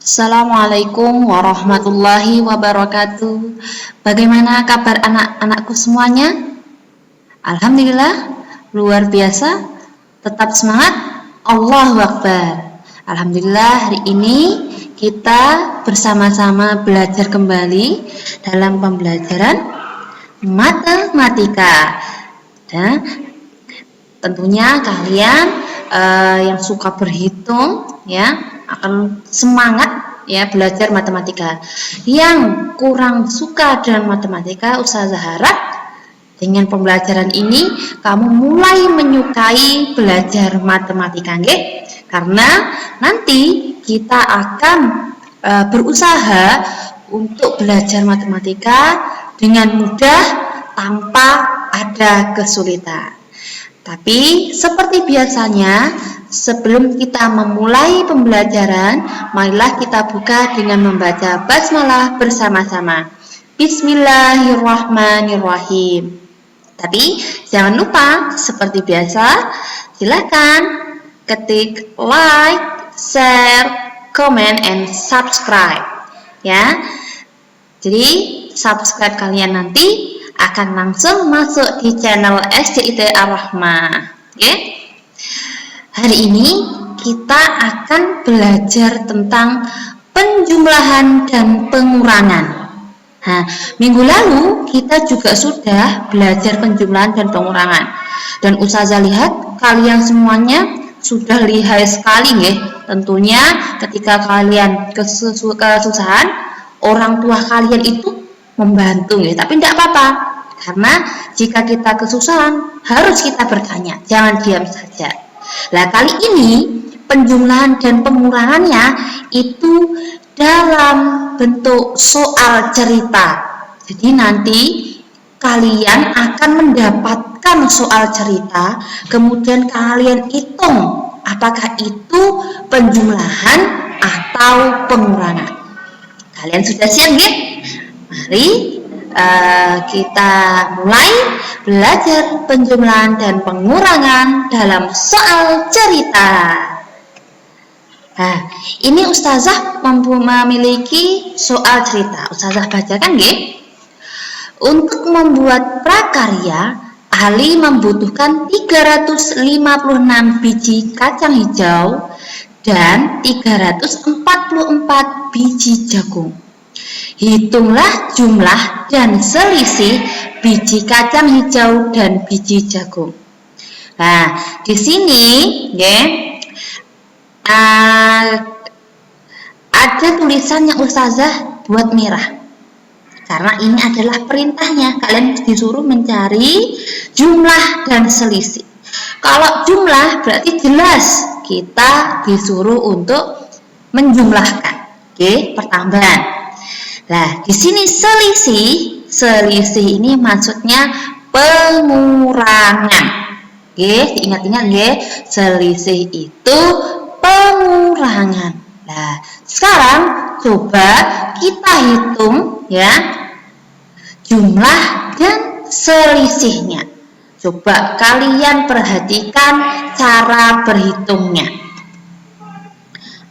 Assalamualaikum warahmatullahi wabarakatuh. Bagaimana kabar anak-anakku semuanya? Alhamdulillah, luar biasa. Tetap semangat. Allahu Akbar. Alhamdulillah, hari ini kita bersama-sama belajar kembali dalam pembelajaran matematika. Dan tentunya kalian yang suka berhitung ya akan semangat ya belajar matematika. Yang kurang suka dengan matematika, Ustazah harap dengan pembelajaran ini kamu mulai menyukai belajar matematika, nggih? Karena nanti kita akan berusaha untuk belajar matematika dengan mudah tanpa ada kesulitan. Tapi seperti biasanya, sebelum kita memulai pembelajaran, marilah kita buka dengan membaca basmalah bersama-sama. Bismillahirrahmanirrahim. Tapi jangan lupa, seperti biasa, silakan ketik like, share, comment, and subscribe. Ya, jadi subscribe kalian nanti akan langsung masuk di channel SDIT Ar-Rahmah. Okay? Hari ini kita akan belajar tentang penjumlahan dan pengurangan. Nah, minggu lalu kita juga sudah belajar penjumlahan dan pengurangan. Dan Ustazah lihat kalian semuanya sudah lihai sekali, nggih. Tentunya ketika kalian kesusahan, orang tua kalian itu membantu, nggih. Tapi tidak apa-apa. Karena jika kita kesusahan, harus kita bertanya, jangan diam saja. Nah, kali ini penjumlahan dan pengurangannya itu dalam bentuk soal cerita. Jadi nanti kalian akan mendapatkan soal cerita, kemudian kalian hitung apakah itu penjumlahan atau pengurangan. Kalian sudah siap, nggih? Mari kita mulai belajar penjumlahan dan pengurangan dalam soal cerita. Nah, ini Ustazah memiliki soal cerita. Ustazah bacakan, nggih. Untuk membuat prakarya, ahli membutuhkan 356 biji kacang hijau dan 344 biji jagung. Hitunglah jumlah dan selisih biji kacang hijau dan biji jagung. Nah, di sini ya, ada tulisan yang Ustazah buat merah. Karena ini adalah perintahnya, kalian disuruh mencari jumlah dan selisih. Kalau jumlah berarti jelas kita disuruh untuk menjumlahkan, oke, pertambahan. Nah, di sini selisih ini maksudnya pengurangan. Oke, ingat-ingat nggih, selisih itu pengurangan. Nah, sekarang coba kita hitung ya jumlah dan selisihnya. Coba kalian perhatikan cara berhitungnya.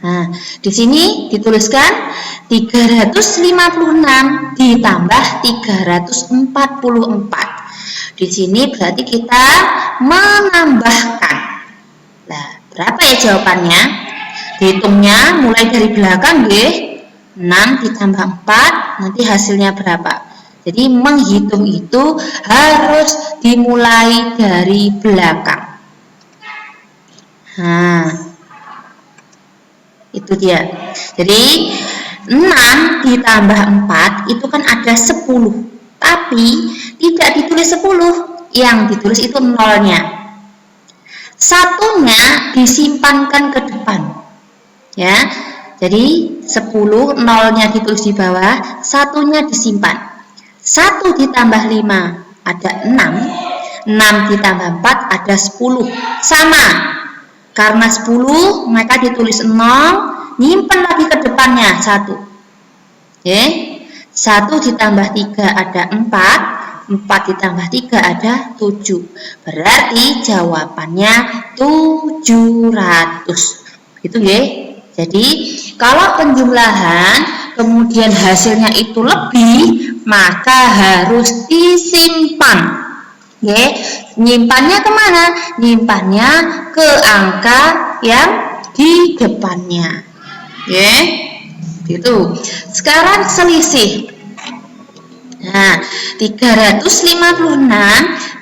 Nah, di sini dituliskan 356 ditambah 344. Di sini berarti kita menambahkan. Nah, berapa ya jawabannya? Dihitungnya mulai dari belakang, nggih. 6 ditambah 4, nanti hasilnya berapa? Jadi menghitung itu harus dimulai dari belakang. Nah, itu dia. Jadi 6 ditambah 4 itu kan ada 10. Tapi tidak ditulis 10, yang ditulis itu nolnya. Satunya disimpankan ke depan. Ya. Jadi 10 nolnya ditulis di bawah, satunya disimpan. 1 ditambah 5 ada 6. 6 ditambah 4 ada 10. Sama. Karena 10 maka ditulis 0, nyimpan lagi ke depannya 1. Oke. 1 ditambah 3 ada 4, 4 ditambah 3 ada 7. Berarti jawabannya 700. Gitu ya. Jadi Kalau penjumlahan kemudian hasilnya itu lebih, maka harus disimpan. Oke, nyimpannya kemana? Nyimpannya ke angka yang di depannya. Oke, gitu. Sekarang selisih. Nah, 356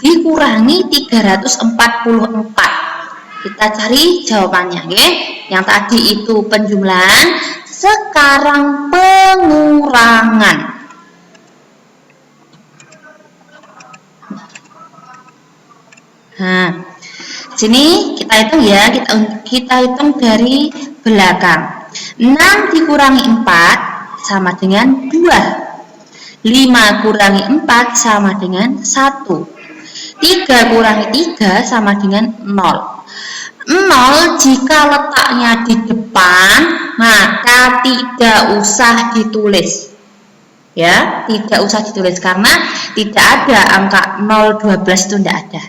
dikurangi 344. Kita cari jawabannya, oke? Yang tadi itu penjumlahan, sekarang pengurangan. Nah, sini kita hitung ya, kita hitung dari belakang. 6 dikurangi 4 sama dengan 2. 5 kurangi 4 sama dengan 1. 3 kurangi 3 sama dengan 0. 0 jika letaknya di depan, maka tidak usah ditulis. Ya, tidak usah ditulis karena tidak ada angka 0, 12 itu tidak ada.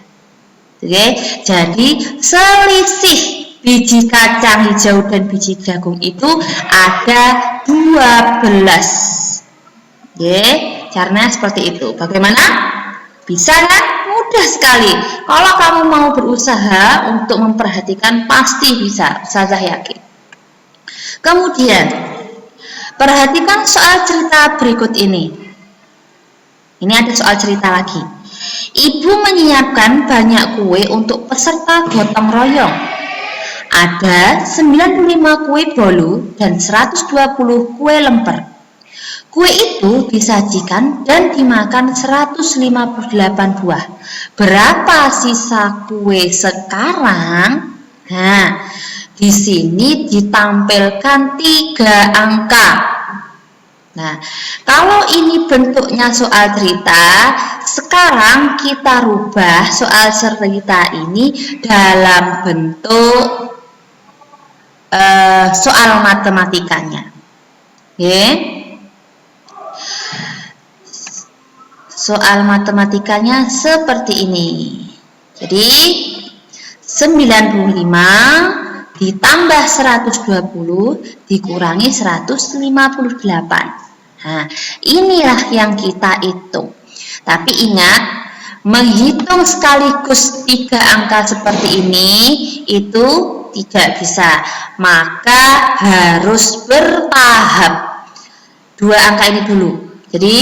Oke, jadi selisih biji kacang hijau dan biji jagung itu ada 12. Oke, caranya seperti itu. Bagaimana? Bisa kan? Mudah sekali. Kalau kamu mau berusaha untuk memperhatikan, pasti bisa. Saya yakin. Kemudian, perhatikan soal cerita berikut ini. Ini ada soal cerita lagi. Ibu menyiapkan banyak kue untuk peserta gotong royong. Ada 95 kue bolu dan 120 kue lemper. Kue itu disajikan dan dimakan 158 buah. Berapa sisa kue sekarang? Nah, di sini ditampilkan 3 angka. Nah, kalau ini bentuknya soal cerita, sekarang kita rubah soal cerita ini dalam bentuk soal matematikanya. Oke. Soal matematikanya seperti ini. Jadi 95 ditambah 120 dikurangi 158. Nah, inilah yang kita hitung. Tapi ingat, menghitung sekaligus 3 angka seperti ini itu tidak bisa. Maka harus bertahap. 2 angka ini dulu. Jadi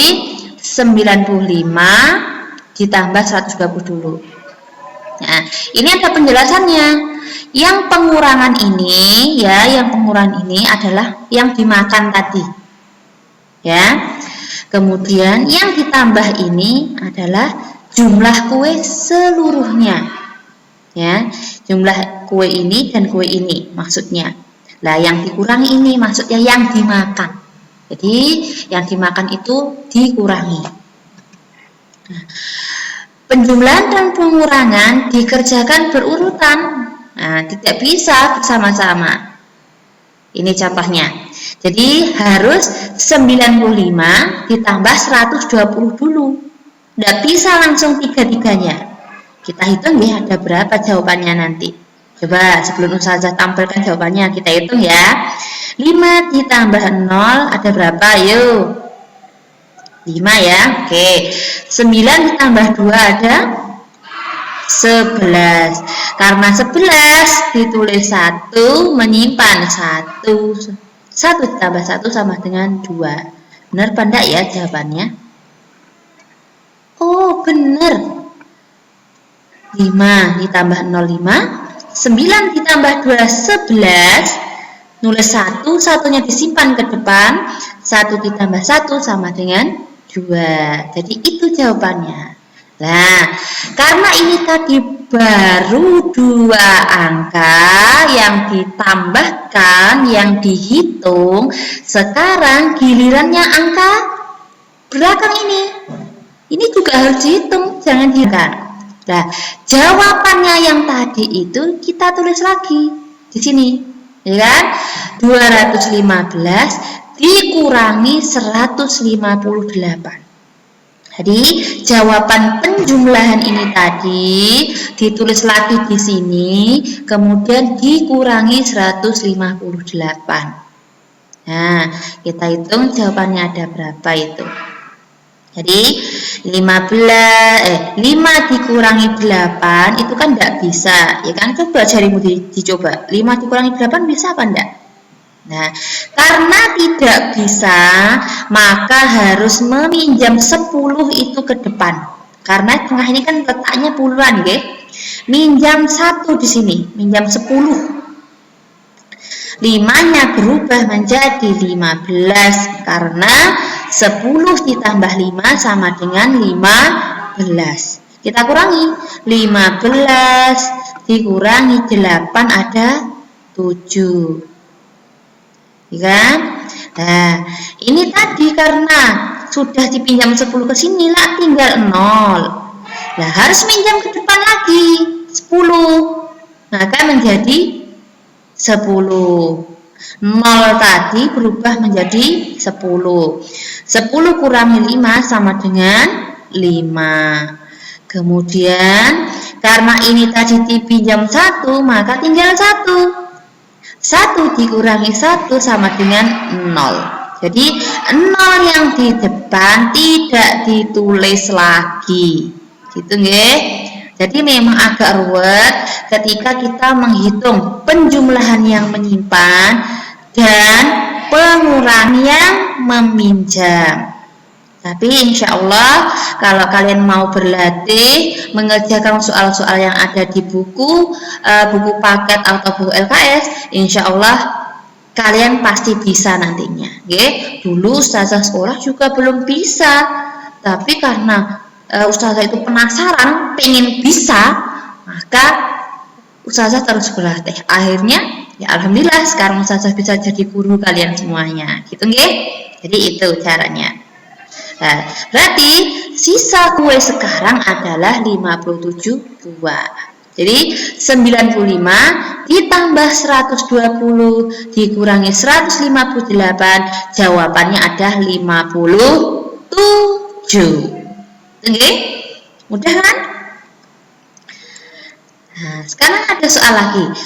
95 ditambah 120 dulu. Nah, ini ada penjelasannya. Yang pengurangan ini ya, yang pengurangan ini adalah yang dimakan tadi. Ya. Kemudian yang ditambah ini adalah jumlah kue seluruhnya. Ya, jumlah kue ini dan kue ini maksudnya. Lah yang dikurangi ini maksudnya yang dimakan. Jadi yang dimakan itu dikurangi. Nah, penjumlahan dan pengurangan dikerjakan berurutan. Nah, tidak bisa bersama-sama. Ini contohnya. Jadi harus 95 ditambah 120 dulu. Tidak bisa langsung 3-3-nya. Kita hitung ya ada berapa jawabannya nanti. Coba sebelum Ustazah tampilkan jawabannya kita hitung ya. 5 ditambah 0 ada berapa? Yuk. 5 ya. Oke. 9 ditambah 2 ada 11. Karena 11 ditulis 1 menyimpan 1. 1 ditambah 1 sama dengan 2. Benar apa enggak ya jawabannya? Oh, benar. 5 ditambah 0 5. 9 ditambah 2 11. Nulis 1, satunya disimpan ke depan, 1 ditambah 1 sama dengan 2. Jadi itu jawabannya. Nah, karena ini tadi baru 2 angka yang ditambahkan, yang dihitung, sekarang gilirannya angka belakang ini. Ini juga harus dihitung, jangan dihitung. Nah, jawabannya yang tadi itu kita tulis lagi di sini. Ya kan? 215 dikurangi 158. Jadi jawaban penjumlahan ini tadi ditulis lagi di sini, kemudian dikurangi 158. Nah, kita hitung jawabannya ada berapa itu. Jadi 5 dikurangi 8 itu kan enggak bisa, ya kan? Coba jarimu dicoba. 5 dikurangi 8 bisa apa enggak? Nah, karena tidak bisa, maka harus meminjam 10 itu ke depan. Karena tengah ini kan letaknya puluhan, nggih. Minjam 1 di sini, minjam 10. 5-nya berubah menjadi 15 karena 10 ditambah 5 sama dengan 15. Kita kurangi. 15 dikurangi 8 ada 7. Ya kan? Nah, ini tadi karena sudah dipinjam 10 ke sini lah tinggal 0. Nah, harus minjam ke depan lagi 10. Maka menjadi 10. 0 tadi berubah menjadi 10. 10 kurangi 5 sama dengan 5. Kemudian karena ini tadi dipinjam 1, maka tinggal 1. 1 dikurangi 1 sama dengan 0. Jadi 0 yang di depan tidak ditulis lagi. Gitu nggih. Jadi memang agak ruwet ketika kita menghitung penjumlahan yang menyimpan dan pengurangan yang meminjam. Tapi insya Allah kalau kalian mau berlatih mengerjakan soal-soal yang ada di buku paket atau buku LKS, insya Allah kalian pasti bisa nantinya. Dulu ustazah sekolah juga belum bisa, tapi karena ustazah itu penasaran, pengen bisa, maka ustazah terus berlatih. Akhirnya, ya alhamdulillah sekarang ustazah bisa jadi guru kalian semuanya, gitu nggih? Jadi itu caranya. Nah, berarti sisa kue sekarang adalah 57 buah. Jadi 95 ditambah 120 dikurangi 158, jawabannya ada 57. Oke, mudah kan? Nah, sekarang ada soal lagi.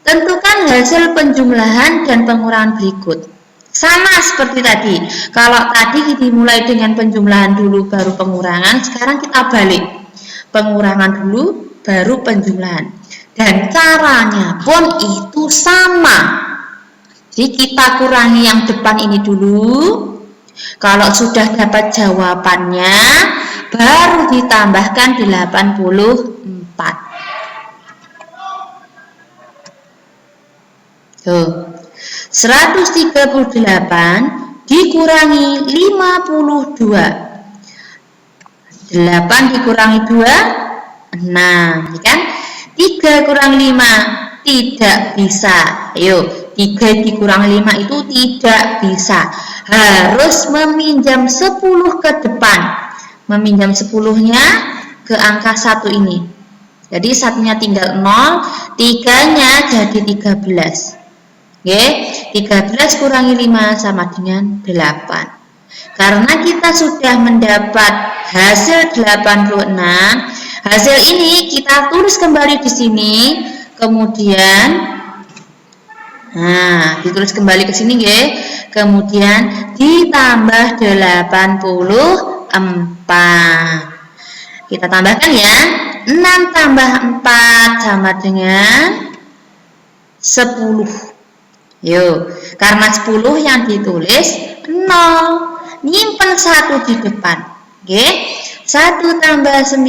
Tentukan hasil penjumlahan dan pengurangan berikut. Sama seperti tadi. Kalau tadi dimulai dengan penjumlahan dulu baru pengurangan, sekarang kita balik. Pengurangan dulu baru penjumlahan. Dan caranya pun itu sama. Jadi kita kurangi yang depan ini dulu. Kalau sudah dapat jawabannya, baru ditambahkan 84. Tuh. 138 dikurangi 52. 8 dikurangi 2, 6, kan? 3 kurang 5 tidak bisa. Ayo, 3 dikurang 5 itu tidak bisa. Harus meminjam 10 ke depan. Meminjam 10-nya ke angka 1 ini. Jadi satunya tinggal 0, 3-nya jadi 13. Oke, 13 kurangi 5 sama dengan 8. Karena kita sudah mendapat hasil 86, hasil ini kita tulis kembali di sini, kemudian ditulis kembali ke sini nggih. Kemudian ditambah 84. Kita tambahkan ya. 6 tambah 4 sama dengan 10. Yuk, karena 10 yang ditulis 0. Nyimpen 1 di depan. Oke. 1 tambah 8,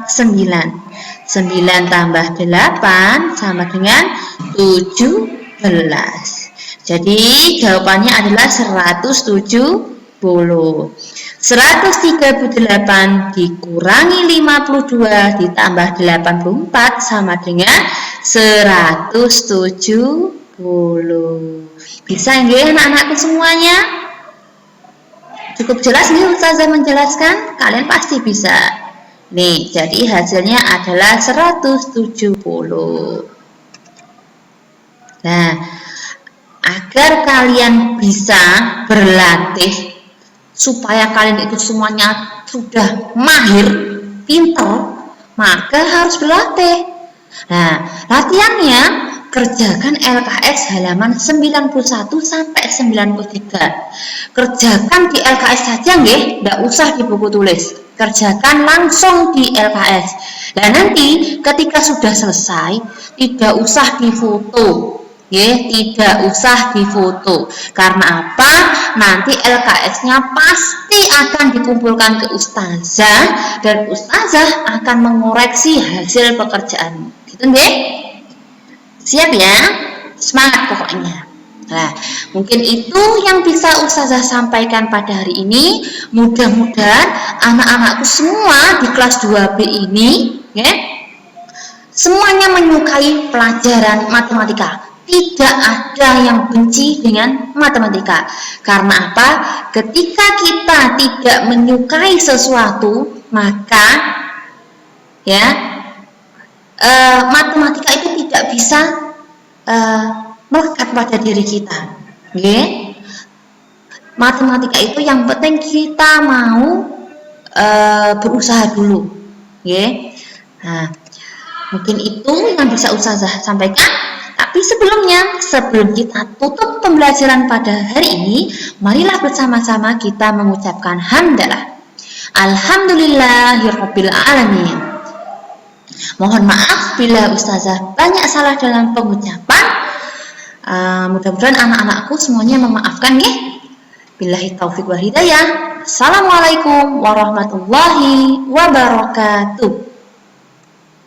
9. 9 tambah 8 sama dengan 17. Jadi jawabannya adalah 170. 138 dikurangi 52 ditambah 84 sama dengan 170. Bisa nggih anak-anakku semuanya? Cukup jelas nih ustazah menjelaskan? Kalian pasti bisa. Nih, jadi hasilnya adalah 170. Nah, agar kalian bisa berlatih supaya kalian itu semuanya sudah mahir, pintar, maka harus berlatih. Nah, latihannya kerjakan LKS halaman 91 sampai 93. Kerjakan di LKS saja nggih, ndak usah di buku tulis. Kerjakan langsung di LKS. Dan nanti ketika sudah selesai, tidak usah difoto. Tidak usah difoto. Karena apa? Nanti LKS-nya pasti akan dikumpulkan ke ustazah dan ustazah akan mengoreksi hasil pekerjaan. Gitu nggih? Siap ya? Semangat pokoknya. Nah, mungkin itu yang bisa ustazah sampaikan pada hari ini. Mudah-mudahan anak-anakku semua di kelas 2B ini semuanya menyukai pelajaran matematika. Tidak ada yang benci dengan matematika. Karena apa? Ketika kita tidak menyukai sesuatu, maka matematika itu tidak bisa melekat pada diri kita. Matematika itu yang penting kita mau berusaha dulu. Nah, mungkin itu yang bisa ustazah sampaikan. Tapi sebelum kita tutup pembelajaran pada hari ini, marilah bersama-sama kita mengucapkan hamdalah. Alhamdulillahirabbil alamin. Mohon maaf bila ustazah banyak salah dalam pengucapan. Mudah-mudahan anak-anakku semuanya memaafkan ya. Billahi taufiq wal hidayah. Assalamualaikum warahmatullahi wabarakatuh.